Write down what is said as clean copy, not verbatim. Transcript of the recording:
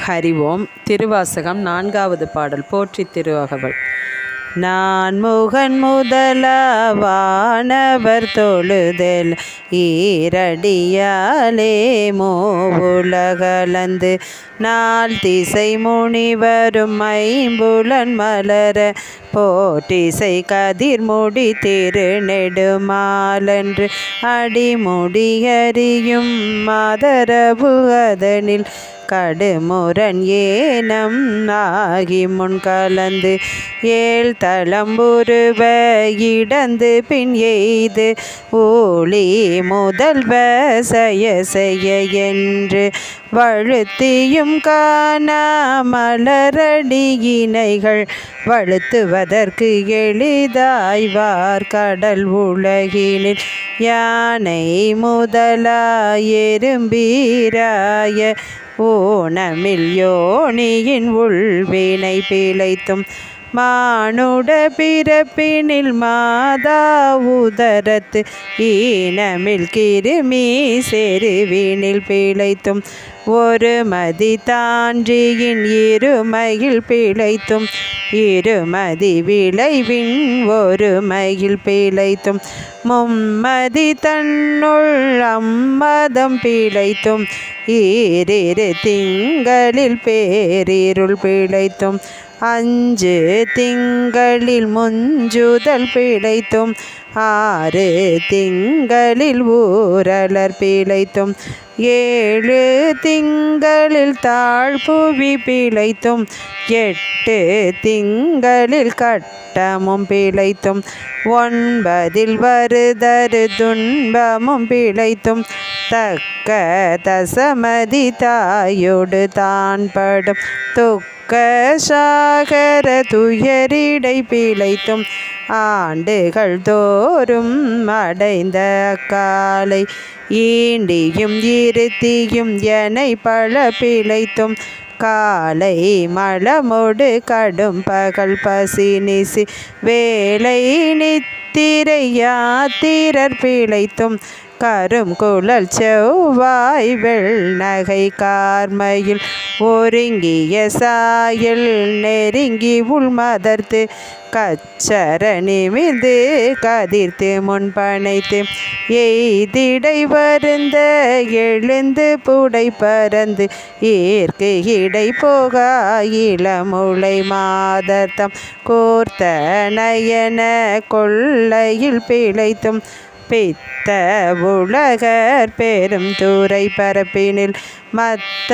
ஹரிவோம். திருவாசகம் 4வது பாடல். போற்றி திருவகவல். நான் முகன் முதலா வானவர் தொழுதல் ஈரடியாலே மூவுலகலந்து நாள் திசை முனிவரும் ஐம்புலன் மலர போற்றிசை கதிர்முடி திருநெடுமாலன்று அடிமுடியறியும் மாதரவு அதனில் கடுமுரண் ஏனம் ஆகி முன் கலந்து ஏழ் தளம்புருவ இடந்து பின் எய்து ஊழி முதல்வ செய்ய செய்ய என்று வழுத்தியும் காணா மலரடியினைகள் வழுத்துவதற்கு எளிதாய்வார் கடல் உலகினில் யானை முதலாய் எறும்பீராய ஊனமில் யோனியின் உள்வினை பிழைத்தும் மானுட பிறப்பினில் மாதா உதரத்து ஈனமில் கிருமி செருவினில் பிழைத்தும் ஒரு மதி தான்றியின் இருமையில் பிழைத்தும் இருமதி விளைவின் ஒரு மையில் பிழைத்தும் மும்மதி தன்னுள் அம்மதம் பிழைத்தும் ஈரிரு திங்களில் பேரிருள் பிழைத்தும் அஞ்சு திங்களில் முஞ்சுதல் பிழைத்தும் ஆறு திங்களில் ஊரலர் பிழைத்தும் ஏழு திங்களில் தாழ்புவி பிழைத்தும் எட்டு திங்களில் கட்டமும் பிழைத்தும் ஒன்பதில் வருதரு துன்பமும் பிழைத்தும் தக்க தசமதி தாயோடு தான் படும் சாகர துயரிடை பிழைத்தும் ஆண்டுகள் தோறும் அடைந்த காலை ஈண்டியும் இருத்தியும் எனை பல பிழைத்தும் காலை மலமோடு கடும் பகல் பசி நிசி வேலை நித்திரை யாத்திரர் பிழைத்தும் கரும் குழல் செவ்வாய் வெள்நகை கார்மையில் ஒருங்கிய சாயல் நெருங்கி உள்மதர்த்து கச்சர நிமிர்ந்து கதிர்த்து முன்பனைத்து எய்திடை வருந்த எழுந்து புடை பறந்து ஏற்கு இடை போகா இளமுளை மாதர்த்தம் கோர்த்த நயன கொள்ளையில் பிழைத்தும் பித்த உலகர் பெரும் துறை பரப்பினில் மத்த